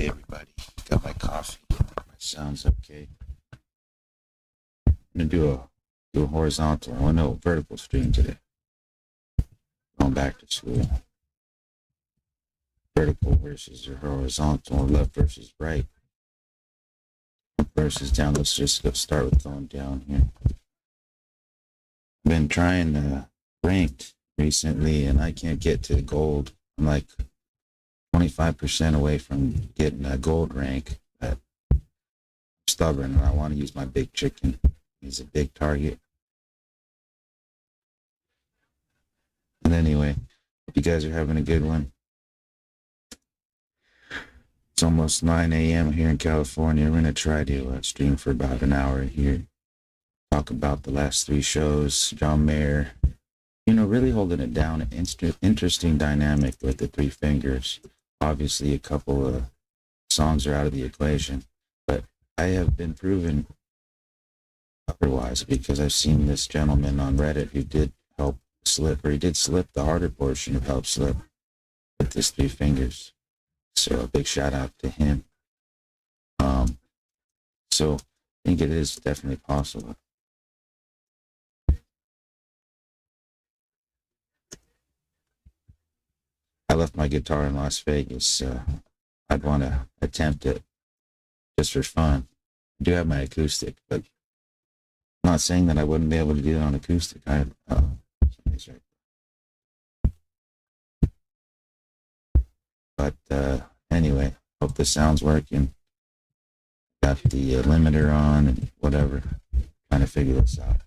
Hey everybody, got my coffee. My sound's okay. I'm gonna do a horizontal, oh no, vertical stream today. Going back to school. Vertical versus horizontal, left versus right. Up versus down. Let's just start with going down here. Been trying ranked recently and I can't get to gold. I'm like 25% away from getting a gold rank. But I'm stubborn and I want to use my big chicken. He's a big target. And anyway, hope you guys are having a good one. It's almost 9 a.m. here in California. We're going to try to stream for about an hour here. Talk about the last 3 shows. John Mayer, really holding it down. An interesting dynamic with the 3 fingers. Obviously, a couple of songs are out of the equation. But I have been proven otherwise because I've seen this gentleman on Reddit who did help slip, or he did slip the harder portion of help slip with his 3 fingers. So a big shout out to him. So I think it is definitely possible. I left my guitar in Las Vegas. I'd want to attempt it just for fun. I do have my acoustic, but I'm not saying that I wouldn't be able to do it on acoustic. Somebody's right. But anyway, hope the sound's working. Got the limiter on and whatever. Trying to figure this out.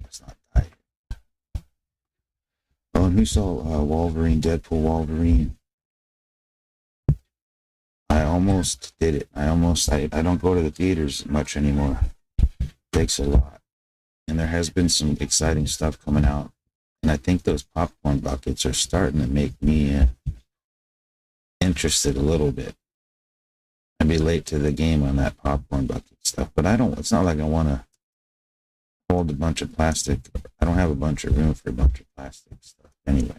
It's not tight. Oh, and who saw Wolverine, Deadpool Wolverine? I almost did it. I don't go to the theaters much anymore. It takes a lot. And there has been some exciting stuff coming out. And I think those popcorn buckets are starting to make me interested a little bit. I'd be late to the game on that popcorn bucket stuff. But it's not like I want to hold a bunch of plastic. I don't have a bunch of room for a bunch of plastic stuff anyway.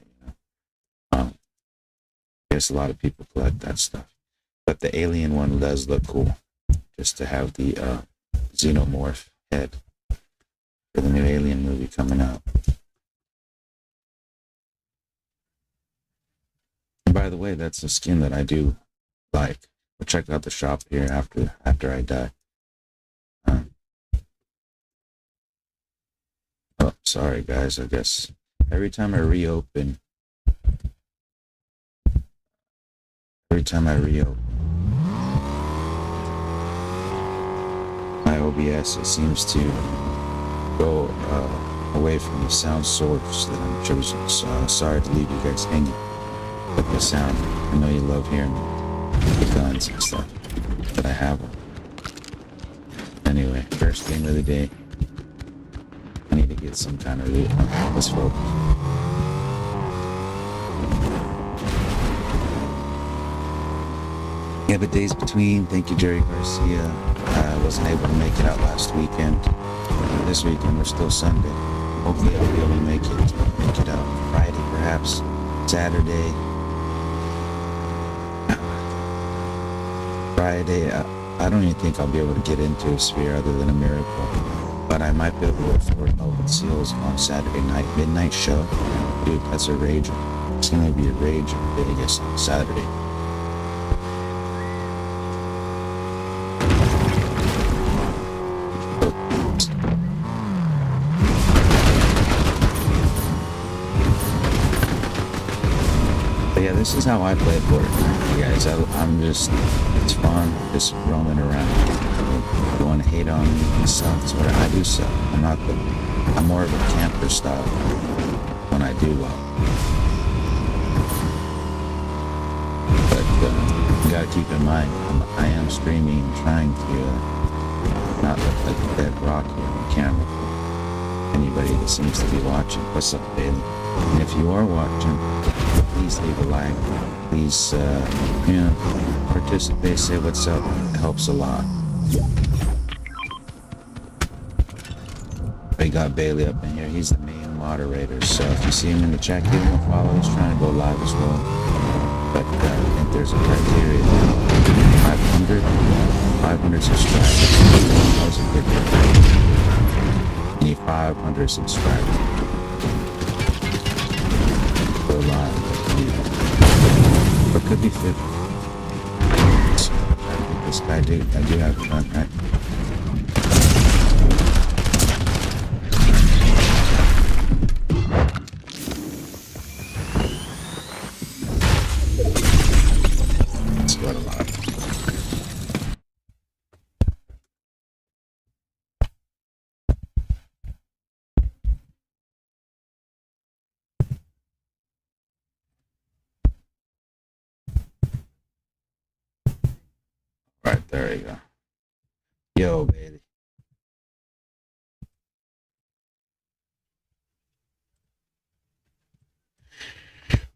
I guess a lot of people collect that stuff. But the alien one does look cool. Just to have the xenomorph head for the new Alien movie coming out. And by the way, that's a skin that I do like. We'll check out the shop here after I die. Oh, sorry guys, I guess every time I reopen my OBS, it seems to go away from the sound source that I'm choosing. So sorry to leave you guys hanging with the sound. I know you love hearing the guns and stuff, but I have them. Anyway, first game of the day. I need to get some kind of loot. Let's focus. Yeah, but days between. Thank you, Jerry Garcia. I wasn't able to make it out last weekend. This weekend, we're still Sunday. Hopefully I'll be able to make it out Friday, perhaps Saturday. Friday, I don't even think I'll be able to get into a sphere other than a miracle. But I might be able to afford Velvet Seals on Saturday night, midnight show. Dude, that's a rage. It's going to be a rage in Vegas on Saturday. But yeah, this is how I play Fortnite, you guys. It's fun, just roaming around. If you want to hate on me and stuff, that's what I do suck. I'm more of a camper style when I do well. But you gotta keep in mind, I am streaming, trying to not look like a dead rock here on camera. Anybody that seems to be watching, what's up, Bailey? And if you are watching, please leave a like. Please, participate, say what's up. It helps a lot. We got Bailey up in here. He's the main moderator. So if you see him in the chat, give him a follow. He's trying to go live as well. but I think there's a criteria now. 500 subscribers. That was a good one. You need 500 subscribers. Go live. Or could be 50. This guy, I do have fun, right? It's got a lot. Right, there you go. Yo, baby.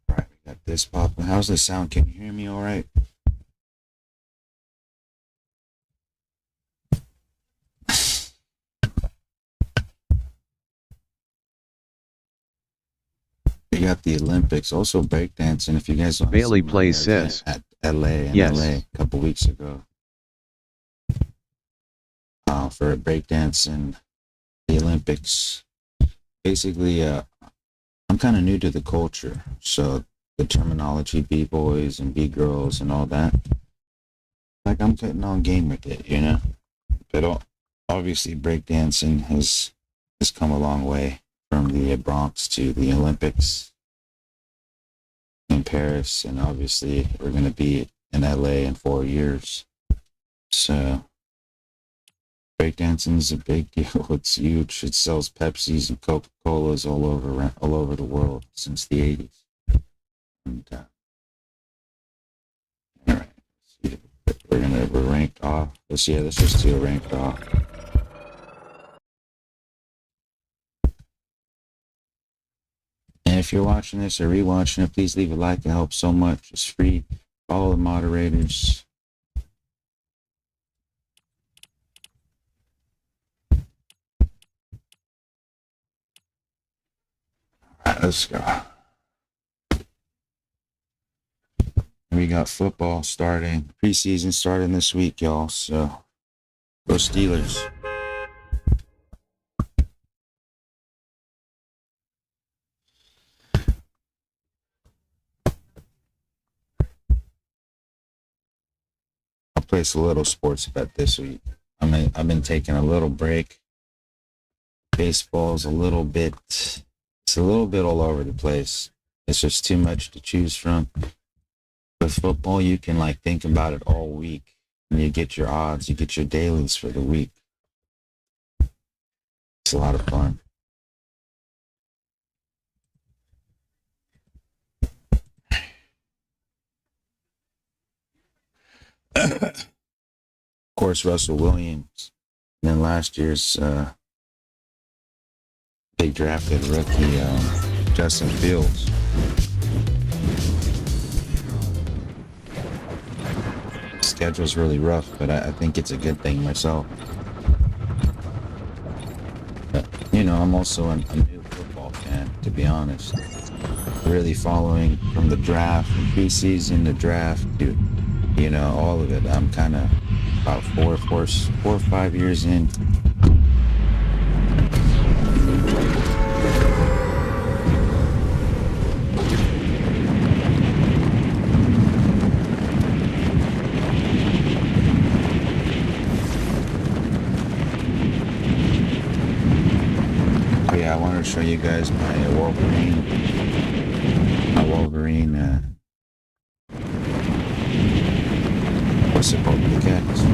Right, we got this popping. How's the sound? Can you hear me all right? We got the Olympics, also breakdancing. If you guys want Bailey plays sis at LA in yes. LA a couple weeks ago. For breakdancing, the Olympics. Basically, I'm kind of new to the culture, so the terminology, b-boys and b-girls and all that, like I'm getting on game with it, you know. But obviously, breakdancing has come a long way from the Bronx to the Olympics in Paris, and obviously we're going to be in LA in 4 years. So breakdancing is a big deal. It's huge. It sells Pepsis and Coca-Colas all over the world since the 80s. And all right, we're ranked off. Let's just do a ranked off. And if you're watching this or rewatching it, please leave a like. It helps so much. It's free. Follow the moderators. All right, let's go. We got football starting, preseason starting this week, y'all. So, go Steelers. I'll place a little sports bet this week. I've been taking a little break. Baseball's it's a little bit all over the place. It's just too much to choose from. With football, you can think about it all week, and you get your odds, you get your dailies for the week. It's a lot of fun. Of course, Russell Williams, and then last year's they drafted rookie Justin Fields. Schedule's really rough, but I think it's a good thing myself. But, I'm also a new football fan, to be honest. Really following from the draft, from preseason, the draft, to, all of it. I'm kind of about 4 or 5 years in. I wanted to show you guys my Wolverine. What's it called? The cats.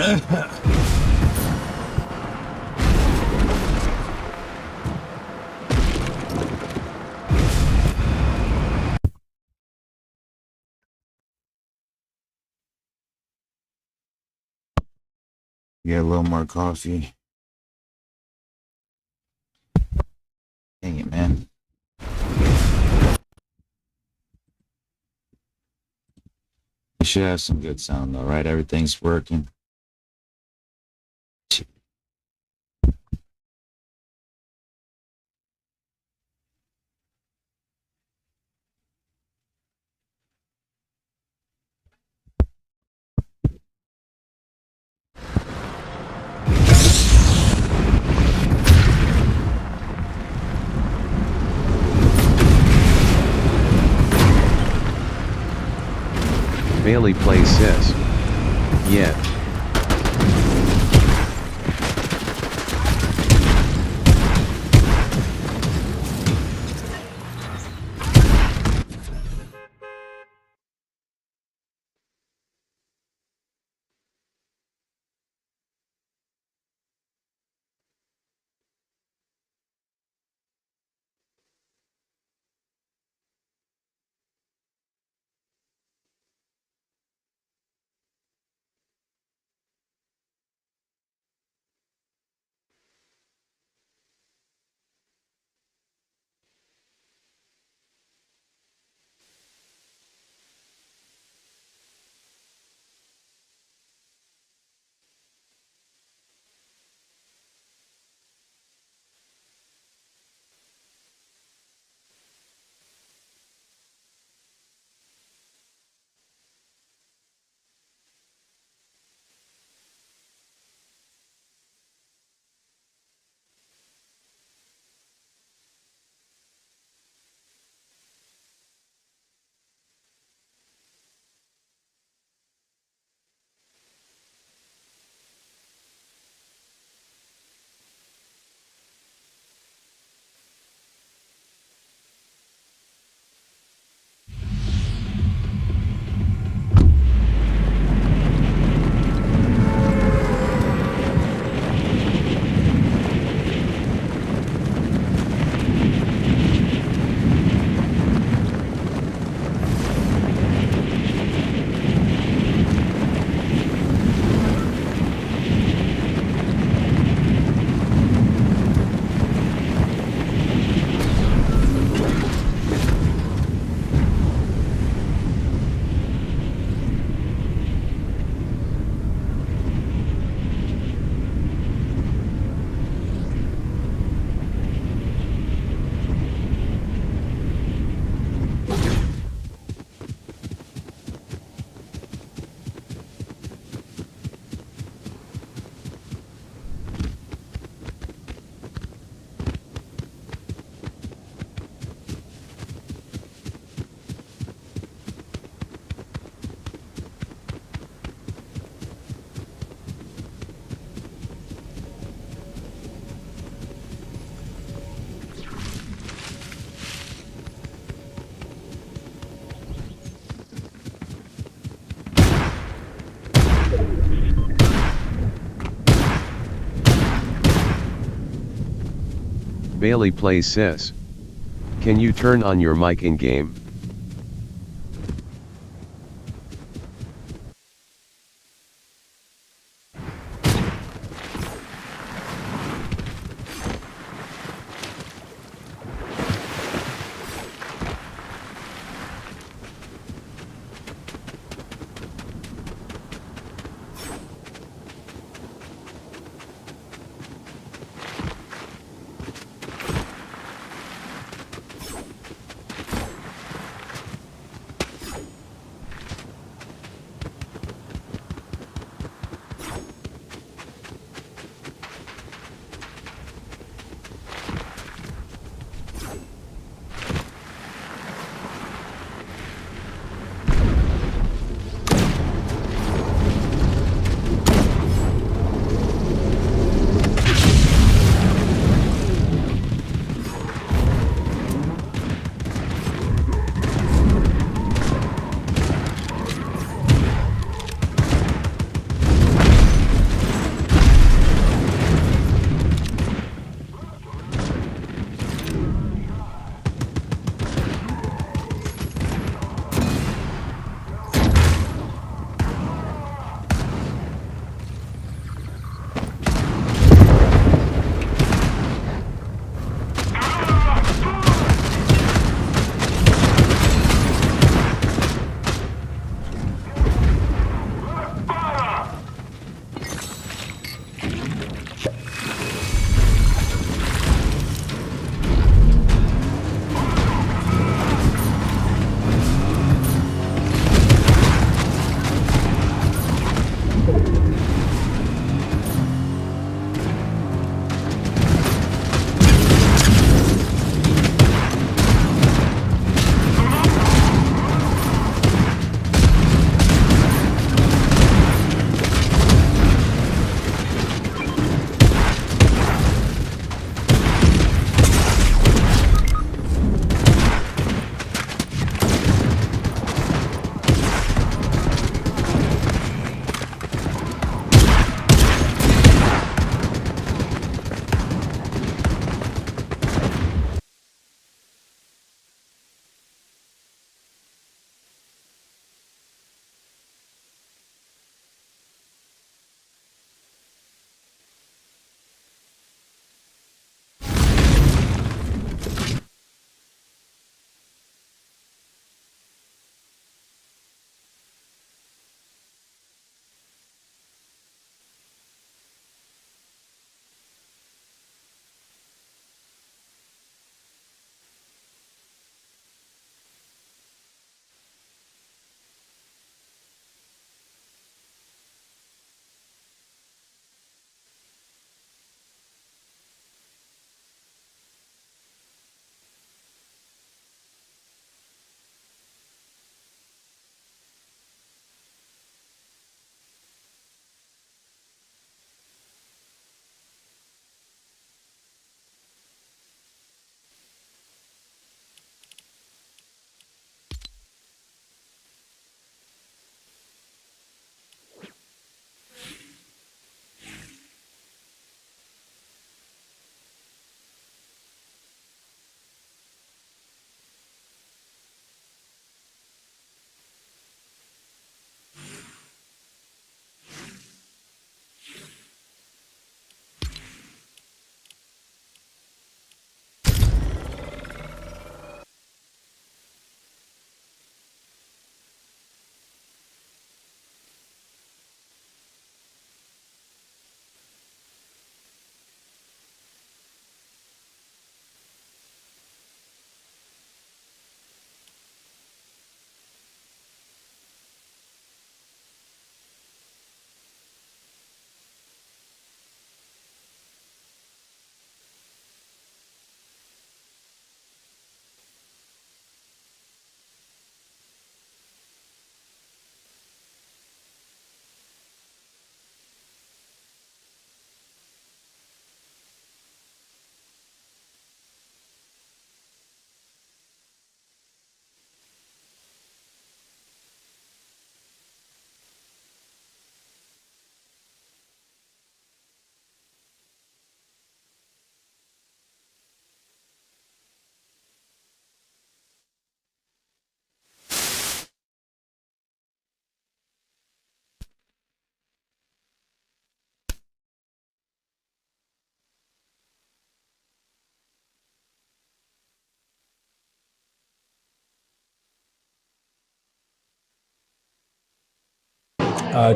Get a little more coffee. Dang it, man. You should have some good sound though, right? Everything's working. Bailey plays sis. Yeah. Bailey plays sis. Can you turn on your mic in game?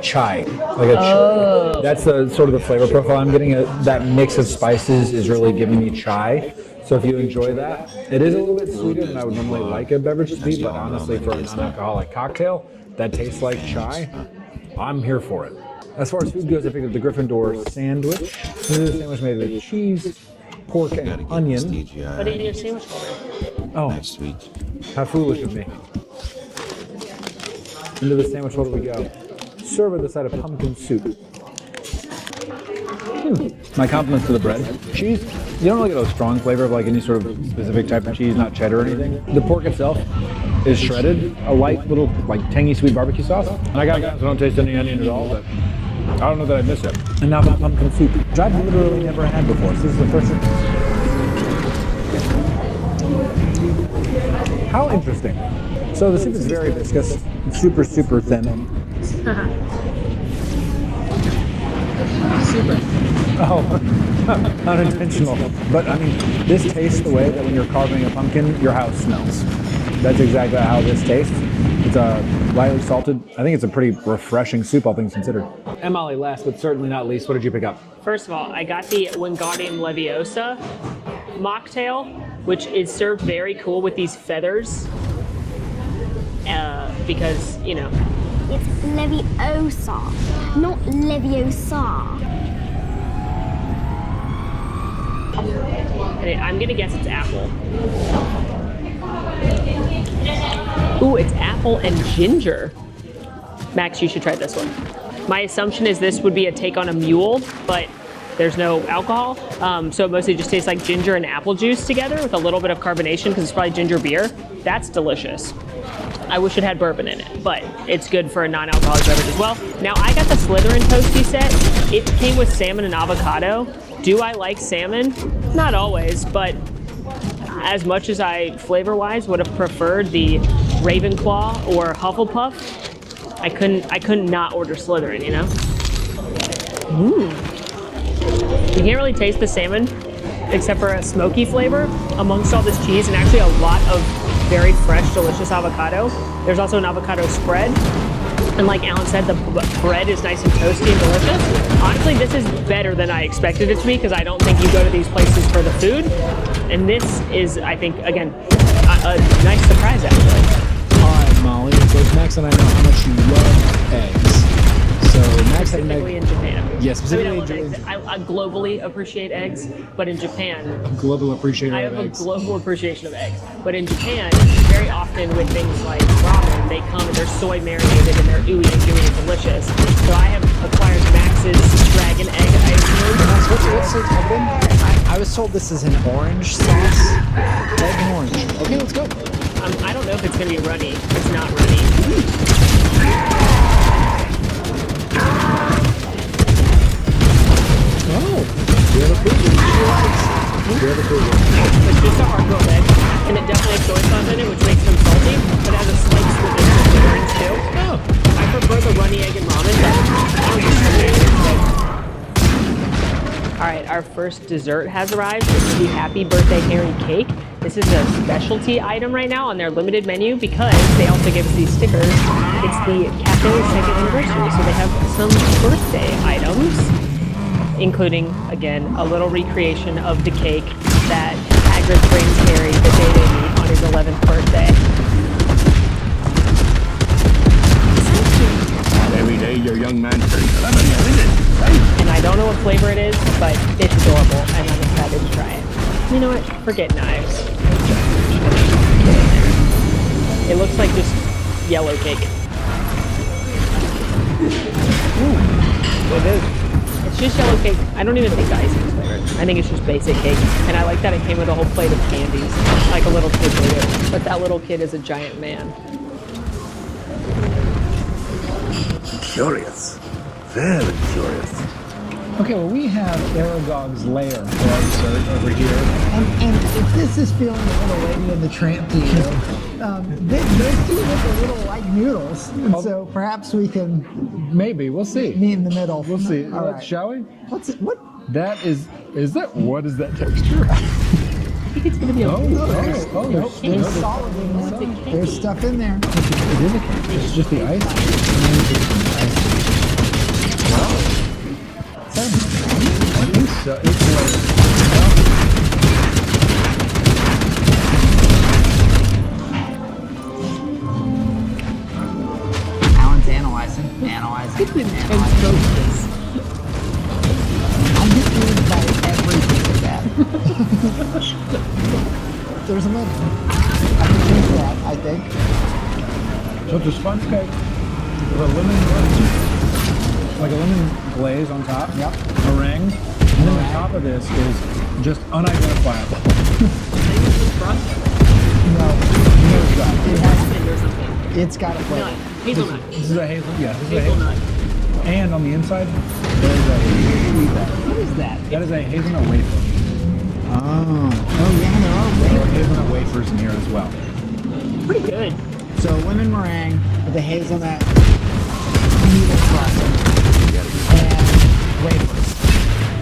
chai. That's the sort of the flavor profile I'm getting. That mix of spices is really giving me chai. So if you enjoy that, it is a little bit sweeter than I would normally like a beverage to be, but honestly, for a non-alcoholic cocktail that tastes like chai, I'm here for it. As far as food goes, I picked up the Gryffindor sandwich. This is a sandwich made with cheese, pork, and onion. Put it in your sandwich holder. Oh, Next week. how foolish of me. Into the sandwich holder we go. Serve with a side of pumpkin soup. My compliments to the bread. Cheese, you don't really get a strong flavor of like any sort of specific type of cheese, not cheddar or anything. The pork itself is shredded, a light little like tangy sweet barbecue sauce. And I got so I don't taste any onion at all, but I don't know that I miss it. And now the pumpkin soup, which I've literally never had before. So this is the first time. How interesting. So the soup is very viscous, super, super thin. Super. Oh, unintentional. But I mean, this tastes the way that when you're carving a pumpkin, your house smells. That's exactly how this tastes. It's lightly salted. I think it's a pretty refreshing soup, all things considered. And Molly, last but certainly not least, what did you pick up? First of all, I got the Wingardium Leviosa mocktail, which is served very cool with these feathers. Because, you know. It's Leviosa, not Leviosa. And I'm gonna guess it's apple. Ooh, it's apple and ginger. Max, you should try this one. My assumption is this would be a take on a mule, but there's no alcohol. So it mostly just tastes like ginger and apple juice together with a little bit of carbonation because it's probably ginger beer. That's delicious. I wish it had bourbon in it, but it's good for a non-alcoholic beverage as well. Now, I got the Slytherin Toasty set. It came with salmon and avocado. Do I like salmon? Not always, but as much as I, flavor-wise, would have preferred the Ravenclaw or Hufflepuff, I couldn't not order Slytherin, you know? You can't really taste the salmon except for a smoky flavor amongst all this cheese and actually a lot of very fresh, delicious avocado. There's also an avocado spread. And like Alan said, the bread is nice and toasty and delicious. Honestly, this is better than I expected it to be because I don't think you go to these places for the food. And this is, I think, again, a nice surprise actually. All right, Molly. Both Max and I know how much you love eggs. So Max had an Specifically egg. in Japan. Yes, specifically I in love eggs. Japan. I globally appreciate eggs, but in Japan, Global appreciator I of have a eggs. global appreciation of eggs. But in Japan, very often with things like ramen, they come and they're soy marinated and they're ooey and gooey and delicious. So I have acquired Max's dragon egg ice cream. What's it open? I was told this is an orange sauce. Egg and orange. Okay, let's go. I don't know if it's going to be runny. It's not runny. It's just a hard-boiled egg, and it definitely has soy sauce in it, which makes them salty, but it has a slight sweetness to the orange too. I prefer the runny egg and ramen, but I don't discriminate. All right, our first dessert has arrived. This is the Happy Birthday Harry cake. This is a specialty item right now on their limited menu because they also gave us these stickers. It's the cafe second anniversary, so they have some birthday items, including, again, a little recreation of the cake that Hagrid brings Harry the day they meet on his 11th birthday. Every day your young man turns 11, isn't it? And I don't know what flavor it is, but it's adorable, and I'm excited to try it. You know what? Forget knives. It looks like just yellow cake. It is. It's just yellow cake. I don't even think the icing is flavored. I think it's just basic cake. And I like that it came with a whole plate of candies, like a little kid would do. But that little kid is a giant man. Curious. Very curious. Okay, well, we have Aragog's lair for our dessert over here. And if this is feeling a little Lady and the Tramp to you, those do look a little like noodles. And so perhaps we can Maybe. We'll see. meet in the middle. We'll see. All right. Shall we? What's it? What? That is that, what is that texture? I think it's going to be okay. There's solid in there. There's stuff in there. It's just the ice. Alan's analyzing. I'm just moved by everything with that. There's a lemon. I can change that, I think. So it's a sponge cake with a lemon, like a lemon glaze on top. Yep. Meringue. And then the top of this is just unidentifiable. No, It has fingers of it. it's got a Nut. flavor. Hazelnut. This is a hazelnut. Yeah, this is a Hazelnut. hazelnut. And on the inside, there's a What is that? that is a hazelnut wafer. Oh yeah, there are There are hazelnut wafers in here as well. Pretty good. So lemon meringue with a hazelnut noodle frosting and wafers.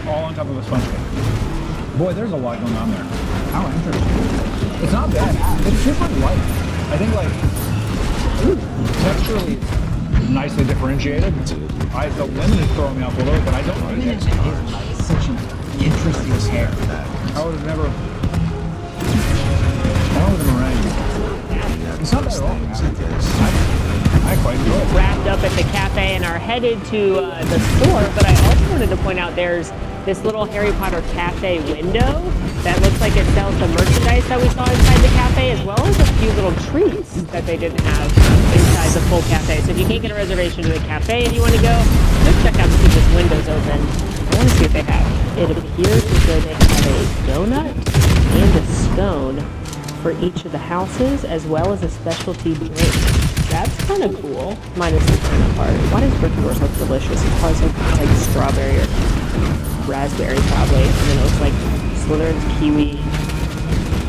All on top of a sponge cake. Boy, there's a lot going on there. How interesting. It's not bad. It's super light. I think like texturally nicely differentiated. The lemon is throwing me off a little, but I don't like it. Hazelnut is such an interesting pair. I would have never. I would have meringue. It's not bad at all. I quite enjoy it. Wrapped up at the cafe and are headed to the store, but I also wanted to point out there's this little Harry Potter cafe window that looks like it sells the merchandise that we saw inside the cafe, as well as a few little treats that they didn't have inside the full cafe. So if you can't get a reservation to the cafe and you want to go, just check out to see if this window's open. I want to see what they have. It appears as though they have a donut and a scone for each of the houses, as well as a specialty drink. That's kind of cool. Minus the peanut part. Why does Gryffindor's look delicious? It's probably something like strawberry or raspberry, probably. And then it looks like Slytherin's kiwi,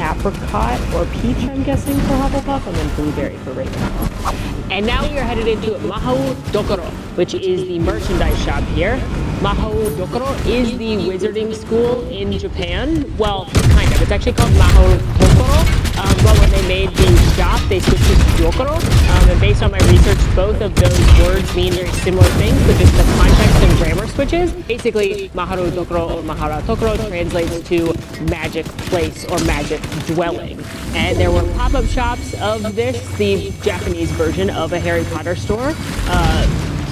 apricot or peach, I'm guessing, for Hufflepuff, and then blueberry for Ravenclaw. And now we are headed into Mahou Dokoro, which is the merchandise shop here. Mahou Dokoro is the wizarding school in Japan. Well, kind of. It's actually called Mahou Dokoro. But when they made the shop, they switched it to Dokoro. And based on my research, both of those words mean very similar things, but just the context and grammar switches. Basically, Maharu Dokoro or Mahara Dokoro translates to magic place or magic dwelling. And there were pop-up shops of this, the Japanese version of a Harry Potter store.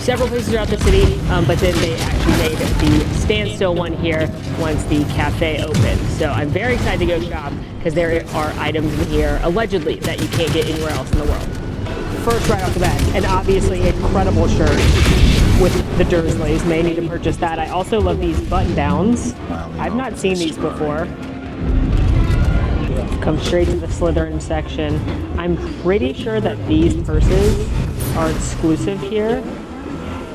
Several places throughout the city, but then they actually made the standstill one here once the cafe opened. So I'm very excited to go shop because there are items in here, allegedly, that you can't get anywhere else in the world. First, right off the bat, and obviously incredible shirt with the Dursleys. May need to purchase that. I also love these button-downs. I've not seen these before. Come straight to the Slytherin section. I'm pretty sure that these purses are exclusive here.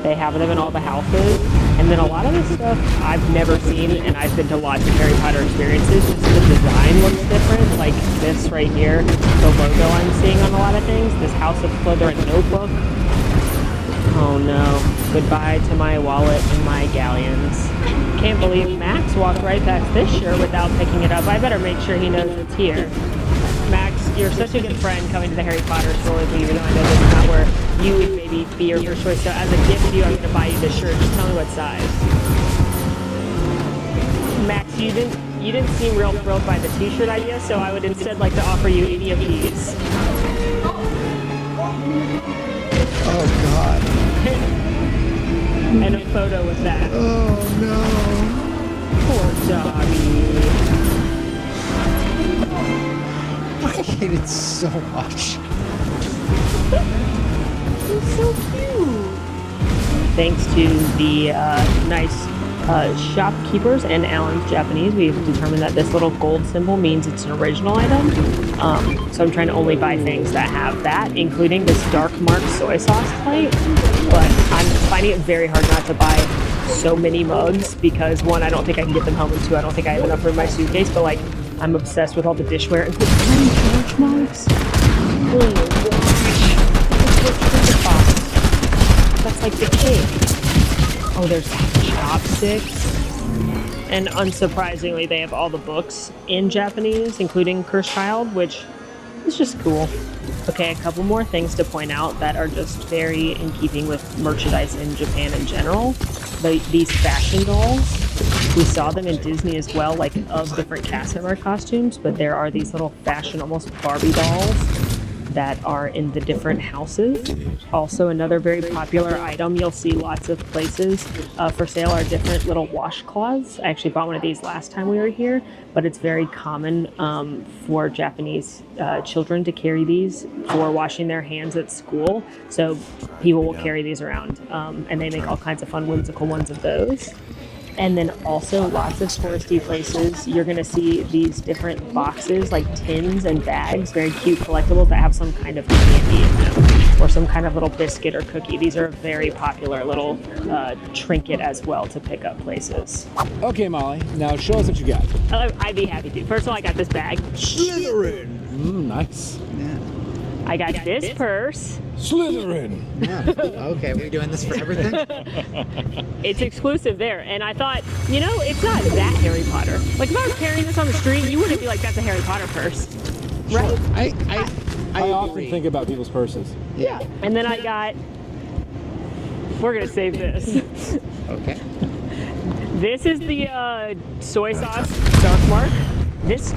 They have them in all the houses. And then a lot of this stuff I've never seen, and I've been to lots of Harry Potter experiences. Just the design looks different. Like this right here, the logo I'm seeing on a lot of things. This House of Slytherin notebook. Oh no. Goodbye to my wallet and my galleons. Can't believe Max walked right past this shirt without picking it up. I better make sure he knows it's here. Max, you're such a good friend coming to the Harry Potter store with me, even though I know this is not where you would maybe be your first choice. So as a gift to you, I'm going to buy you this shirt. Just tell me what size. Max, you didn't seem real thrilled by the t-shirt idea, so I would instead like to offer you any of these. Oh God. And a photo with that. Oh no. Poor doggy. I hate it so much. He's so cute. Thanks to the nice shopkeepers and Alan's Japanese, we've determined that this little gold symbol means it's an original item. So I'm trying to only buy things that have that, including this dark mark soy sauce plate. But I'm finding it very hard not to buy so many mugs because one, I don't think I can get them home, and two, I don't think I have enough room in my suitcase. But like, I'm obsessed with all the dishware and the tiny George mugs. Oh my gosh. That's like the cake. Oh, there's chopsticks. And unsurprisingly, they have all the books in Japanese, including Cursed Child, which is just cool. Okay, a couple more things to point out that are just very in keeping with merchandise in Japan in general. These fashion dolls, we saw them in Disney as well, like of different cast member costumes, but there are these little fashion, almost Barbie dolls that are in the different houses. Also, another very popular item you'll see lots of places for sale are different little washcloths. I actually bought one of these last time we were here, but it's very common for Japanese children to carry these for washing their hands at school. So people will carry these around, and they make all kinds of fun, whimsical ones of those. And then also lots of touristy places, you're gonna see these different boxes, like tins and bags, very cute collectibles that have some kind of candy in them, or some kind of little biscuit or cookie. These are a very popular little trinket as well to pick up places. Okay, Molly, now show us what you got. I'd be happy to. First of all, I got this bag. Slytherin! Nice. I got this purse. Slytherin! Okay, we're doing this for everything? It's exclusive there, and I thought, you know, it's not that Harry Potter. Like, if I was carrying this on the street, you wouldn't be like, that's a Harry Potter purse, right? I often think about people's purses. Yeah. And then I got, we're gonna save this. Okay. This is the soy sauce Dark Mark. This,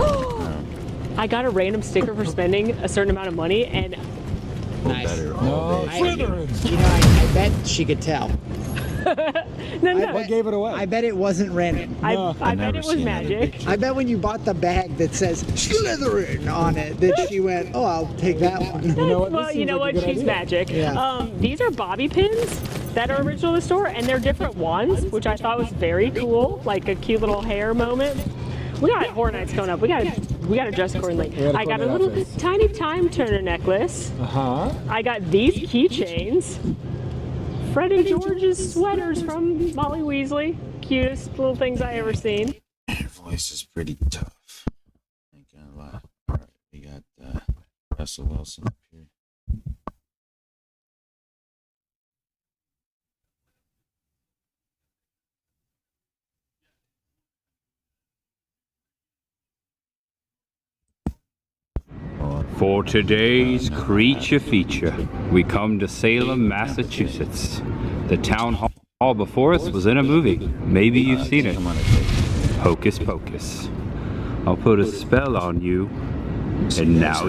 I got a random sticker for spending a certain amount of money, and Nice. No, Slytherin! You know, I bet she could tell. no. What gave it away? I bet it wasn't random. I bet it was magic. I bet when you bought the bag that says Slytherin on it, that she went, oh, I'll take that one. You know what? Well, you know what? She's magic. Yeah. These are bobby pins that are original to the store, and they're different ones, which I thought was very cool, like a cute little hair moment. We got Horror Nights coming up. We got to dress accordingly. I got a little tiny time turner necklace. I got these keychains. Fred and George's sweaters from Molly Weasley. Cutest little things I ever seen. Your voice is pretty tough. Ain't gonna lie. All right, we got Russell Wilson up here. For today's creature feature, we come to Salem, Massachusetts. The town hall before us was in a movie. Maybe you've seen it. Hocus Pocus. I'll put a spell on you, and now